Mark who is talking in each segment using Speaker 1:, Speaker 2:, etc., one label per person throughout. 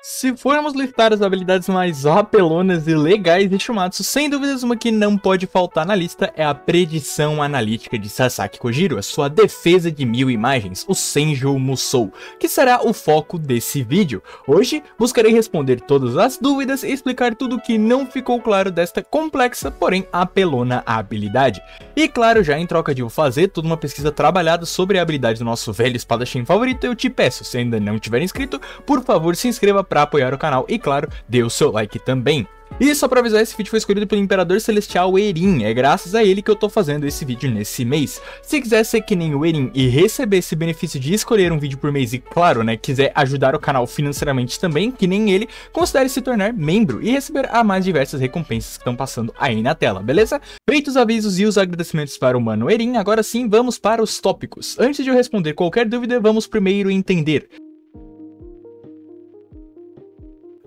Speaker 1: Se formos listar as habilidades mais apelonas e legais de Shumatsu, sem dúvidas uma que não pode faltar na lista é a predição analítica de Sasaki Kojiro, a sua defesa de 1000 imagens, o Senjou Musou, que será o foco desse vídeo. Hoje buscarei responder todas as dúvidas e explicar tudo o que não ficou claro desta complexa, porém apelona habilidade. E claro, já em troca de eu fazer toda uma pesquisa trabalhada sobre a habilidade do nosso velho espadachim favorito, eu te peço, se ainda não tiver inscrito, por favor se inscreva para apoiar o canal e claro, dê o seu like também. E só pra avisar, esse vídeo foi escolhido pelo Imperador Celestial Erin, é graças a ele que eu tô fazendo esse vídeo nesse mês. Se quiser ser que nem o Erin e receber esse benefício de escolher um vídeo por mês e claro, né, quiser ajudar o canal financeiramente também, que nem ele, considere se tornar membro e receber as mais diversas recompensas que estão passando aí na tela, beleza? Feitos os avisos e os agradecimentos para o mano Erin, agora sim vamos para os tópicos. Antes de eu responder qualquer dúvida, vamos primeiro entender.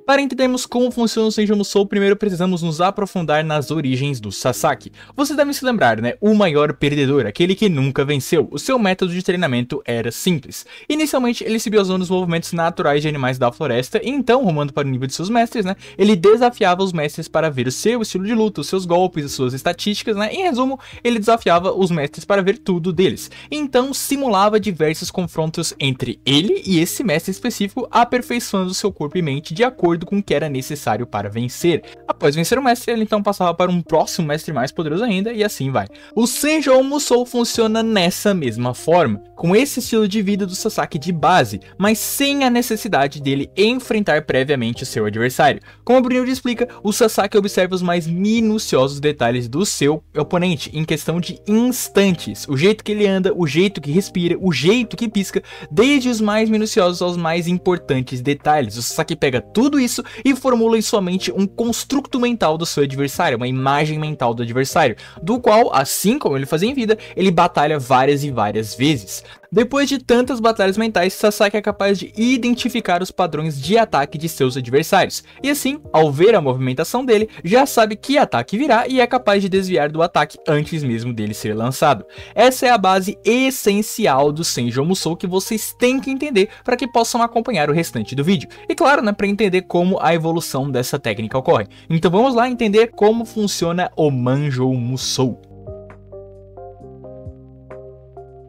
Speaker 1: Para entendermos como funciona o Senjou Musou, primeiro precisamos nos aprofundar nas origens do Sasaki. Vocês devem se lembrar, né? O maior perdedor, aquele que nunca venceu. O seu método de treinamento era simples. Inicialmente, ele se baseou nos movimentos naturais de animais da floresta, e então, rumando para o nível de seus mestres, né? Ele desafiava os mestres para ver o seu estilo de luta, os seus golpes, as suas estatísticas, né? Em resumo, ele desafiava os mestres para ver tudo deles. Então, simulava diversos confrontos entre ele e esse mestre específico, aperfeiçoando seu corpo e mente de acordo com o que era necessário para vencer. Após vencer o mestre, ele então passava para um próximo mestre mais poderoso ainda, e assim vai. O Senjou Musou funciona nessa mesma forma, com esse estilo de vida do Sasaki de base, mas sem a necessidade dele enfrentar previamente o seu adversário. Como o Brunilde explica, o Sasaki observa os mais minuciosos detalhes do seu oponente, em questão de instantes. O jeito que ele anda, o jeito que respira, o jeito que pisca, desde os mais minuciosos aos mais importantes detalhes. O Sasaki pega tudo isso e formula em sua mente um construto mental do seu adversário, uma imagem mental do adversário, do qual, assim como ele fazia em vida, ele batalha várias e várias vezes. Depois de tantas batalhas mentais, Sasaki é capaz de identificar os padrões de ataque de seus adversários, e assim, ao ver a movimentação dele, já sabe que ataque virá e é capaz de desviar do ataque antes mesmo dele ser lançado. Essa é a base essencial do Senjou Musou que vocês têm que entender para que possam acompanhar o restante do vídeo. E claro, né, para entender como a evolução dessa técnica ocorre. Então vamos lá entender como funciona o Manjou Musou.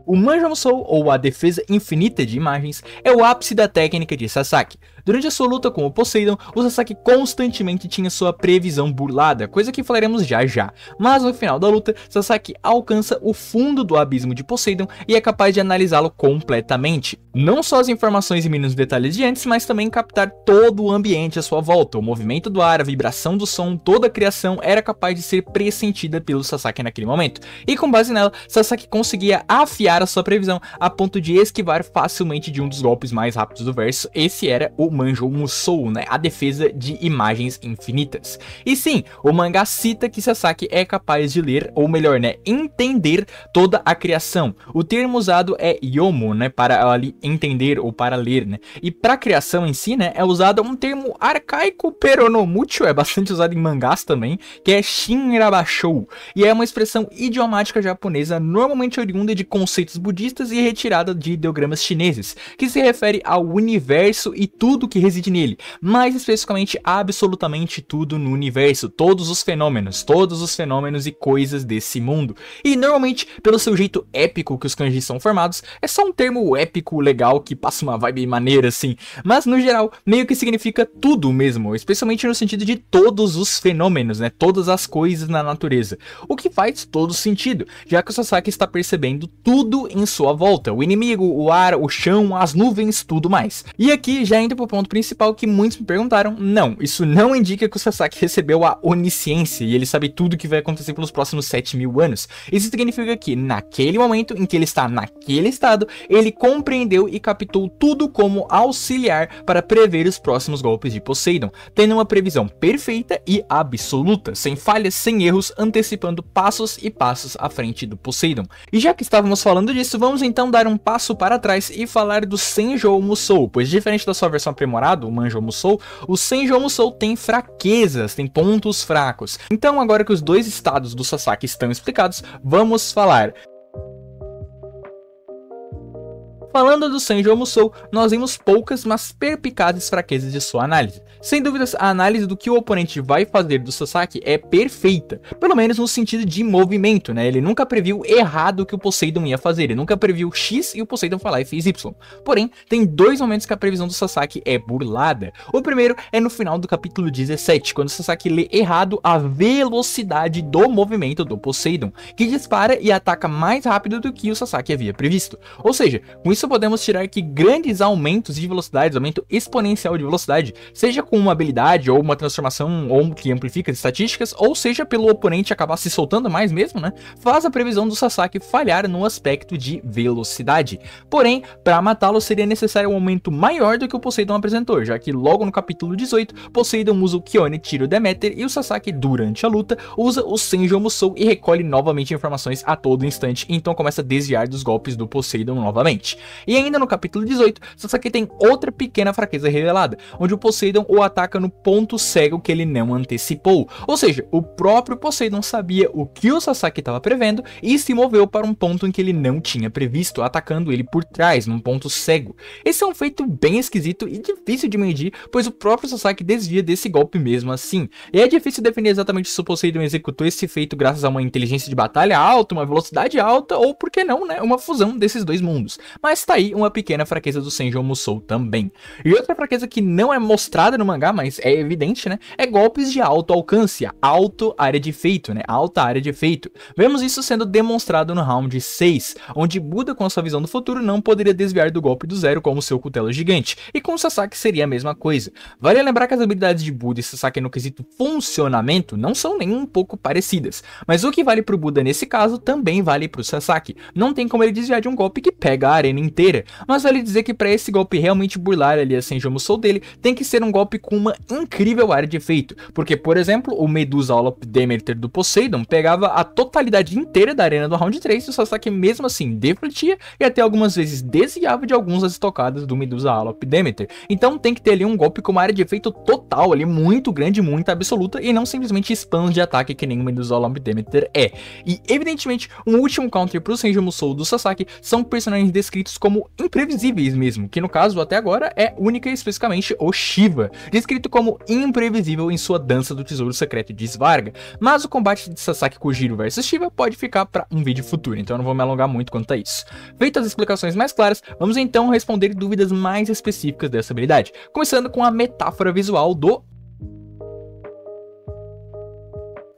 Speaker 1: O Manjou Musou, ou a defesa infinita de imagens, é o ápice da técnica de Sasaki. Durante a sua luta com o Poseidon, o Sasaki constantemente tinha sua previsão burlada, coisa que falaremos já já. Mas no final da luta, Sasaki alcança o fundo do abismo de Poseidon e é capaz de analisá-lo completamente. Não só as informações e mínimos detalhes de antes, mas também captar todo o ambiente à sua volta. O movimento do ar, a vibração do som, toda a criação era capaz de ser pressentida pelo Sasaki naquele momento. E com base nela, Sasaki conseguia afiar a sua previsão a ponto de esquivar facilmente de um dos golpes mais rápidos do verso. Esse era o Manjou Musou, né? A defesa de imagens infinitas. E sim, o mangá cita que Sasaki é capaz de ler, ou melhor, né, entender toda a criação. O termo usado é yomo, né, para ali entender ou para ler, né? E para criação em si, né, é usado um termo arcaico peronomútil, é bastante usado em mangás também, que é shinrabashou, e é uma expressão idiomática japonesa normalmente oriunda de conceitos budistas e retirada de ideogramas chineses, que se refere ao universo e tudo que reside nele, mais especificamente absolutamente tudo no universo, todos os fenômenos e coisas desse mundo. E normalmente, pelo seu jeito épico que os kanjis são formados, é só um termo épico legal que passa uma vibe maneira assim, mas no geral meio que significa tudo mesmo, especialmente no sentido de todos os fenômenos, né, todas as coisas na natureza, o que faz todo sentido, já que o Sasaki está percebendo tudo em sua volta, o inimigo, o ar, o chão, as nuvens, tudo mais. E aqui já entra pro ponto principal que muitos me perguntaram. Não, isso não indica que o Sasaki recebeu a onisciência e ele sabe tudo o que vai acontecer pelos próximos 7.000 anos. Isso significa que naquele momento em que ele está naquele estado, ele compreendeu e captou tudo como auxiliar para prever os próximos golpes de Poseidon, tendo uma previsão perfeita e absoluta, sem falhas, sem erros, antecipando passos e passos à frente do Poseidon. E já que estávamos falando disso, vamos então dar um passo para trás e falar do Senjou Musou, pois diferente da sua versão aprimorada, o Manjou Musou, o Senjou Musou tem fraquezas, tem pontos fracos. Então agora que os dois estados do Sasaki estão explicados, vamos falar. Falando do Sanjo Musou, nós vimos poucas, mas perspicazes fraquezas de sua análise. Sem dúvidas, a análise do que o oponente vai fazer do Sasaki é perfeita, pelo menos no sentido de movimento, né? Ele nunca previu errado o que o Poseidon ia fazer, ele nunca previu X e o Poseidon foi lá e fez Y. Porém, tem dois momentos que a previsão do Sasaki é burlada. O primeiro é no final do capítulo 17, quando o Sasaki lê errado a velocidade do movimento do Poseidon, que dispara e ataca mais rápido do que o Sasaki havia previsto. Ou seja, com isso podemos tirar que grandes aumentos de velocidade, aumento exponencial de velocidade, seja com uma habilidade ou uma transformação ou que amplifica as estatísticas, ou seja pelo oponente acabar se soltando mais mesmo, né, faz a previsão do Sasaki falhar no aspecto de velocidade. Porém, para matá-lo seria necessário um aumento maior do que o Poseidon apresentou, já que logo no capítulo 18, Poseidon usa o Kyone tira o Demeter e o Sasaki, durante a luta, usa o Sanjo Musou e recolhe novamente informações a todo instante, então começa a desviar dos golpes do Poseidon novamente. E ainda no capítulo 18, Sasaki tem outra pequena fraqueza revelada, onde o Poseidon o ataca no ponto cego que ele não antecipou. Ou seja, o próprio Poseidon sabia o que o Sasaki estava prevendo e se moveu para um ponto em que ele não tinha previsto, atacando ele por trás, num ponto cego. Esse é um feito bem esquisito e difícil de medir, pois o próprio Sasaki desvia desse golpe mesmo assim. E é difícil definir exatamente se o Poseidon executou esse feito graças a uma inteligência de batalha alta, uma velocidade alta, ou por que não, né, uma fusão desses dois mundos. Mas tá aí uma pequena fraqueza do Sanjo Musou também. E outra fraqueza que não é mostrada no mangá, mas é evidente, né, é golpes de alto alcance, alta área de efeito, né, alta área de efeito. Vemos isso sendo demonstrado no round 6, onde Buda com sua visão do futuro não poderia desviar do golpe do Zero como seu cutelo gigante, e com o Sasaki seria a mesma coisa. Vale lembrar que as habilidades de Buda e Sasaki no quesito funcionamento não são nem um pouco parecidas, mas o que vale pro Buda nesse caso também vale pro Sasaki. Não tem como ele desviar de um golpe que pega a arena inteira, mas vale dizer que para esse golpe realmente burlar ali a Sanjo Musou dele, tem que ser um golpe com uma incrível área de efeito, porque por exemplo, o Medusa Holop Demeter do Poseidon pegava a totalidade inteira da arena do round 3 e o Sasaki mesmo assim defletia e até algumas vezes desviava de algumas das estocadas do Medusa Holop Demeter. Então tem que ter ali um golpe com uma área de efeito total ali, muito grande, muito absoluta, e não simplesmente spams de ataque que nem o Medusa Holop Demeter é. E evidentemente, um último counter pro Sanjo Musou do Sasaki são personagens descritos como imprevisíveis mesmo, que no caso até agora é única e especificamente o Shiva, descrito como imprevisível em sua dança do tesouro secreto de Svarga, mas o combate de Sasaki Kojiro vs Shiva pode ficar para um vídeo futuro, então eu não vou me alongar muito quanto a isso. Feitas as explicações mais claras, vamos então responder dúvidas mais específicas dessa habilidade, começando com a metáfora visual do...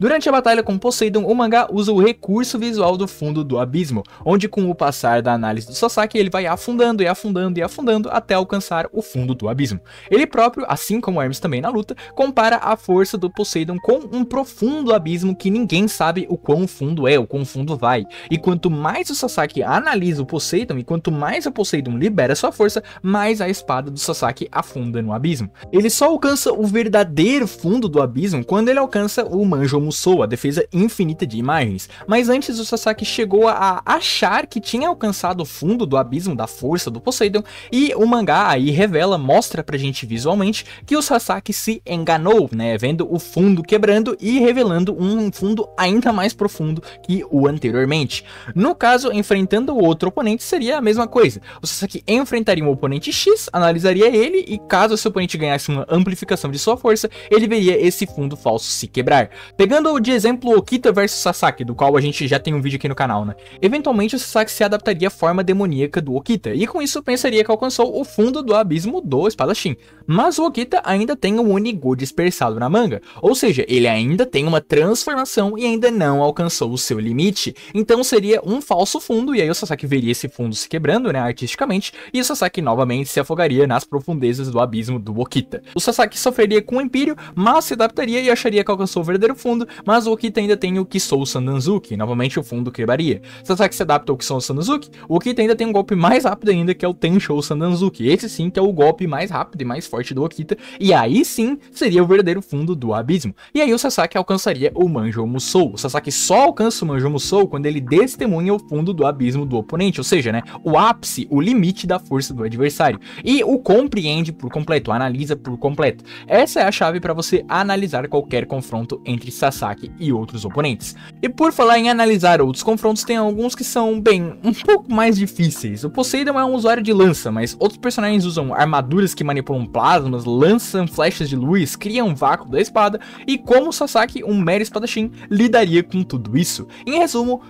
Speaker 1: Durante a batalha com Poseidon, o mangá usa o recurso visual do fundo do abismo, onde com o passar da análise do Sasaki, ele vai afundando e afundando e afundando até alcançar o fundo do abismo. Ele próprio, assim como Hermes também na luta, compara a força do Poseidon com um profundo abismo que ninguém sabe o quão fundo é, o quão fundo vai. E quanto mais o Sasaki analisa o Poseidon e quanto mais o Poseidon libera sua força, mais a espada do Sasaki afunda no abismo. Ele só alcança o verdadeiro fundo do abismo quando ele alcança o Manjo Musou, a defesa infinita de imagens, mas antes o Sasaki chegou a achar que tinha alcançado o fundo do abismo da força do Poseidon, e o mangá aí revela, mostra pra gente visualmente que o Sasaki se enganou, né, vendo o fundo quebrando e revelando um fundo ainda mais profundo que o anteriormente. No caso, enfrentando o outro oponente seria a mesma coisa, o Sasaki enfrentaria um oponente X, analisaria ele e caso esse oponente ganhasse uma amplificação de sua força, ele veria esse fundo falso se quebrar. Pegando de exemplo Okita vs Sasaki, do qual a gente já tem um vídeo aqui no canal, né? Eventualmente o Sasaki se adaptaria à forma demoníaca do Okita, e com isso pensaria que alcançou o fundo do abismo do espadachim. Mas o Okita ainda tem um Onigo dispersado na manga, ou seja, ele ainda tem uma transformação e ainda não alcançou o seu limite, então seria um falso fundo, e aí o Sasaki veria esse fundo se quebrando, né, artisticamente, e o Sasaki novamente se afogaria nas profundezas do abismo do Okita. O Sasaki sofreria com o Empírio, mas se adaptaria e acharia que alcançou o verdadeiro fundo, mas o Okita ainda tem o Kisou Sandanzuki, novamente o fundo quebraria. Sasaki se adapta ao Kisou Sandanzuki, o Okita ainda tem um golpe mais rápido ainda, que é o Tenshou Sandanzuki, esse sim que é o golpe mais rápido e mais forte do Okita, e aí sim seria o verdadeiro fundo do abismo. E aí o Sasaki alcançaria o Manjo Musou. O Sasaki só alcança o Manjo Musou quando ele testemunha o fundo do abismo do oponente, ou seja, né, o ápice, o limite da força do adversário, e o compreende por completo, analisa por completo. Essa é a chave para você analisar qualquer confronto entre Sasaki Sasaki e outros oponentes. E por falar em analisar outros confrontos, tem alguns que são, bem, um pouco mais difíceis. O Poseidon é um usuário de lança, mas outros personagens usam armaduras que manipulam plasmas, lançam flechas de luz, criam vácuo da espada, e como o Sasaki, um mero espadachim, lidaria com tudo isso. Em resumo,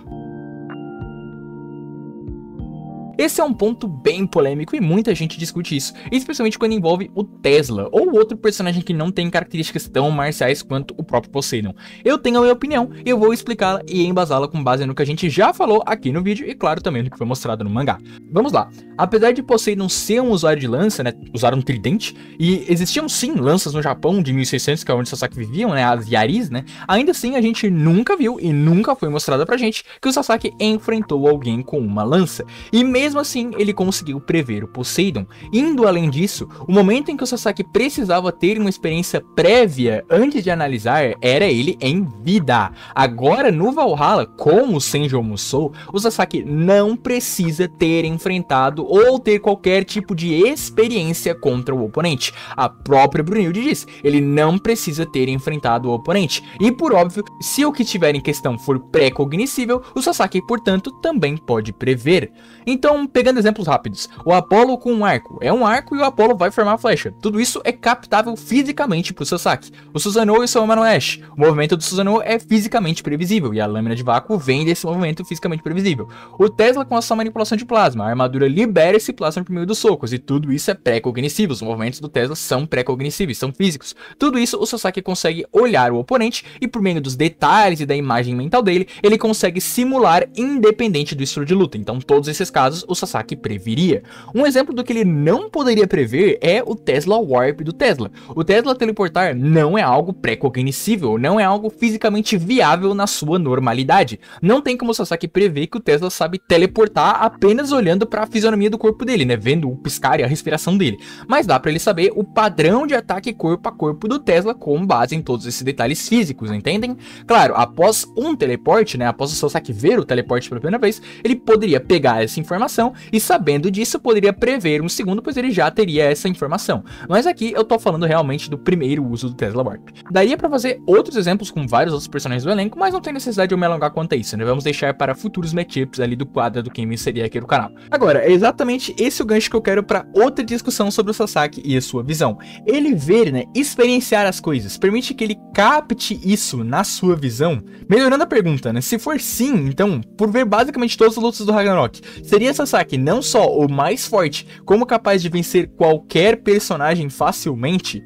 Speaker 1: esse é um ponto bem polêmico e muita gente discute isso, especialmente quando envolve o Tesla, ou outro personagem que não tem características tão marciais quanto o próprio Poseidon. Eu tenho a minha opinião e eu vou explicá-la e embasá-la com base no que a gente já falou aqui no vídeo e claro também no que foi mostrado no mangá. Vamos lá, apesar de Poseidon ser um usuário de lança, né, usar um tridente, e existiam sim lanças no Japão de 1600, que é onde Sasaki viviam, né, as Yaris, né, ainda assim a gente nunca viu e nunca foi mostrado pra gente que o Sasaki enfrentou alguém com uma lança, e mesmo assim ele conseguiu prever o Poseidon. Indo além disso, o momento em que o Sasaki precisava ter uma experiência prévia antes de analisar era ele em vida. Agora no Valhalla, com o Senjou Musou, o Sasaki não precisa ter enfrentado ou ter qualquer tipo de experiência contra o oponente. A própria Brunhilde diz, ele não precisa ter enfrentado o oponente. E por óbvio, se o que tiver em questão for pré-cognoscível, o Sasaki, portanto, também pode prever. Então, pegando exemplos rápidos, o Apollo com um arco, é um arco e o Apollo vai formar a flecha. Tudo isso é captável fisicamente para o Sasaki. O Susanoo e o seu Mano Ash, o movimento do Susanoo é fisicamente previsível e a lâmina de vácuo vem desse movimento fisicamente previsível. O Tesla com a sua manipulação de plasma, a armadura libera esse plasma por meio dos socos e tudo isso é pré-cognoscível. Os movimentos do Tesla são pré-cognoscíveis, são físicos. Tudo isso o Sasaki consegue olhar o oponente e por meio dos detalhes e da imagem mental dele, ele consegue simular independente do estilo de luta. Então todos esses casos o Sasaki preveria. Um exemplo do que ele não poderia prever é o Tesla Warp do Tesla. O Tesla teleportar não é algo pré-cognoscível, não é algo fisicamente viável na sua normalidade. Não tem como o Sasaki prever que o Tesla sabe teleportar apenas olhando para a fisionomia do corpo dele, né, vendo o piscar e a respiração dele. Mas dá para ele saber o padrão de ataque corpo a corpo do Tesla com base em todos esses detalhes físicos, entendem? Claro, após um teleporte, né, após o Sasaki ver o teleporte pela primeira vez, ele poderia pegar essa informação e sabendo disso poderia prever um segundo, pois ele já teria essa informação. Mas aqui eu tô falando realmente do primeiro uso do Tesla Warp. Daria pra fazer outros exemplos com vários outros personagens do elenco, mas não tem necessidade de eu me alongar quanto a isso, né? Vamos deixar para futuros matchups ali do quadro do quem venceria aqui no canal. Agora, é exatamente esse o gancho que eu quero pra outra discussão sobre o Sasaki e a sua visão. Ele ver, né, experienciar as coisas, permite que ele capte isso na sua visão? Melhorando a pergunta, né, se for sim, então, por ver basicamente todas as lutas do Ragnarok, seria Sasaki não só o mais forte, como capaz de vencer qualquer personagem facilmente?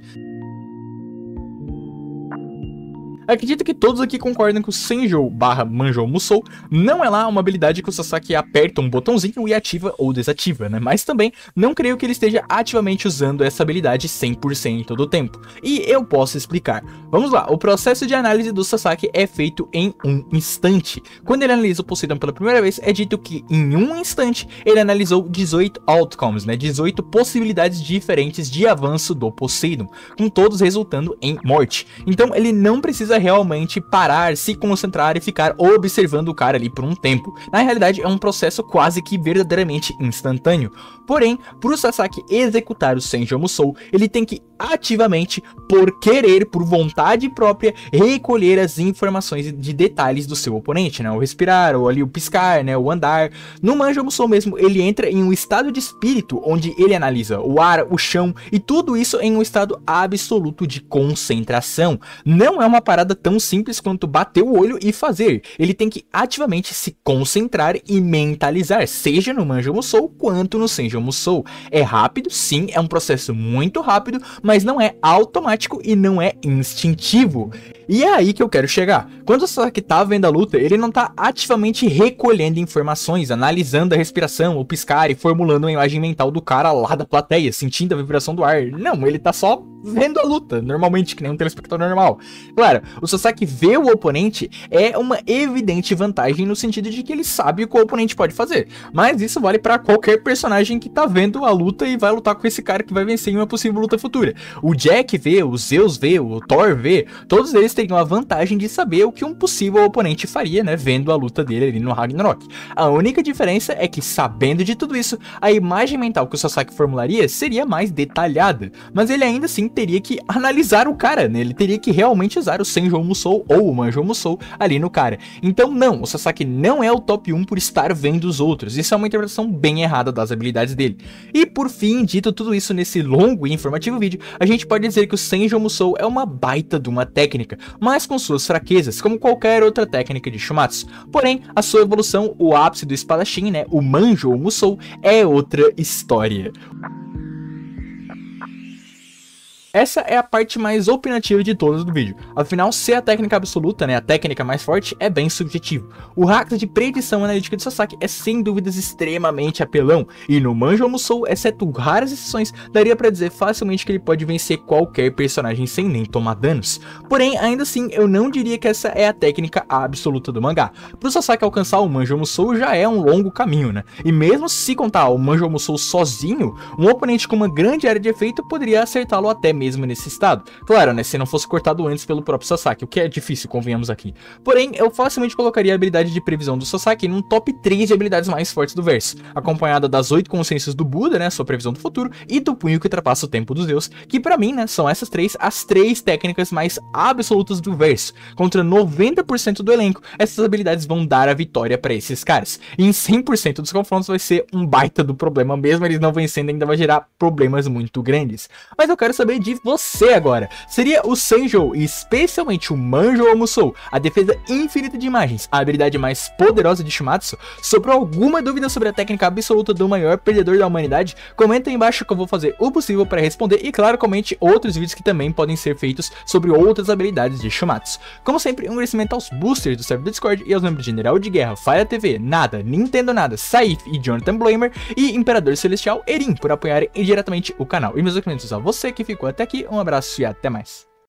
Speaker 1: Acredito que todos aqui concordam que o Senjou / Manjou Musou não é lá uma habilidade que o Sasaki aperta um botãozinho e ativa ou desativa, né? Mas também não creio que ele esteja ativamente usando essa habilidade 100% do tempo. E eu posso explicar. Vamos lá, o processo de análise do Sasaki é feito em um instante. Quando ele analisa o Poseidon pela primeira vez, é dito que em um instante ele analisou 18 outcomes, né? 18 possibilidades diferentes de avanço do Poseidon, com todos resultando em morte. Então ele não precisa realmente parar, se concentrar e ficar observando o cara ali por um tempo. Na realidade é um processo quase que verdadeiramente instantâneo. Porém, para o Sasaki executar o Senjou Musou, ele tem que ativamente, por querer, por vontade própria, recolher as informações de detalhes do seu oponente, né? O respirar, ou ali o piscar, né? O andar. No Manjou Musou mesmo, ele entra em um estado de espírito, onde ele analisa o ar, o chão, e tudo isso em um estado absoluto de concentração. Não é uma parada tão simples quanto bater o olho e fazer. Ele tem que ativamente se concentrar e mentalizar, seja no Manjou Musou quanto no Senjou Musou. É rápido, sim, é um processo muito rápido, mas não é automático e não é instintivo. E é aí que eu quero chegar. Quando o Sasaki tá vendo a luta, ele não tá ativamente recolhendo informações, analisando a respiração, o piscar e formulando uma imagem mental do cara lá da plateia, sentindo a vibração do ar. Não, ele tá só vendo a luta, normalmente, que nem um telespectador normal. Claro, o Sasaki vê o oponente é uma evidente vantagem no sentido de que ele sabe o que o oponente pode fazer. Mas isso vale pra qualquer personagem que tá vendo a luta e vai lutar com esse cara que vai vencer em uma possível luta futura. O Jack vê, o Zeus vê, o Thor vê, todos eles eles teriam a vantagem de saber o que um possível oponente faria, né, vendo a luta dele ali no Ragnarok. A única diferença é que, sabendo de tudo isso, a imagem mental que o Sasaki formularia seria mais detalhada, mas ele ainda assim teria que analisar o cara, né, ele teria que realmente usar o Senjou Musou ou o Manjou Musou ali no cara. Então não, o Sasaki não é o top 1 por estar vendo os outros, isso é uma interpretação bem errada das habilidades dele. E por fim, dito tudo isso nesse longo e informativo vídeo, a gente pode dizer que o Senjou Musou é uma baita de uma técnica, mas com suas fraquezas, como qualquer outra técnica de Shumatsu. Porém, a sua evolução, o ápice do espadachim, né, o Manjou Musou, é outra história. Essa é a parte mais opinativa de todas do vídeo, afinal ser a técnica absoluta, né, a técnica mais forte, é bem subjetivo. O hack de predição analítica de Sasaki é sem dúvidas extremamente apelão, e no Manjou Musou, exceto raras exceções, daria pra dizer facilmente que ele pode vencer qualquer personagem sem nem tomar danos. Porém, ainda assim, eu não diria que essa é a técnica absoluta do mangá. Pro Sasaki alcançar o Manjou Musou já é um longo caminho, né, e mesmo se contar o Manjou Musou sozinho, um oponente com uma grande área de efeito poderia acertá-lo até mesmo nesse estado. Claro, né, se não fosse cortado antes pelo próprio Sasaki, o que é difícil, convenhamos aqui. Porém, eu facilmente colocaria a habilidade de previsão do Sasaki num top 3 de habilidades mais fortes do verso, acompanhada das 8 consciências do Buda, né, sua previsão do futuro, e do punho que ultrapassa o tempo dos deuses, que pra mim, né, são essas três as 3 técnicas mais absolutas do verso. Contra 90% do elenco, essas habilidades vão dar a vitória pra esses caras. E em 100% dos confrontos vai ser um baita do problema, mesmo eles não vencendo ainda vai gerar problemas muito grandes. Mas eu quero saber de você agora. Seria o Senjou, e especialmente o Manjou Musou, a defesa infinita de imagens, a habilidade mais poderosa de Shumatsu? Sobrou alguma dúvida sobre a técnica absoluta do maior perdedor da humanidade? Comenta aí embaixo que eu vou fazer o possível para responder, e claro, comente outros vídeos que também podem ser feitos sobre outras habilidades de Shumatsu. Como sempre, um agradecimento aos boosters do server do Discord e aos membros de General de Guerra, Fire TV, Nada, Nintendo Nada, Saif e Jonathan Blamer, e Imperador Celestial Erin por apoiarem indiretamente o canal. E meus agradecimentos a você que ficou até aqui, um abraço e até mais.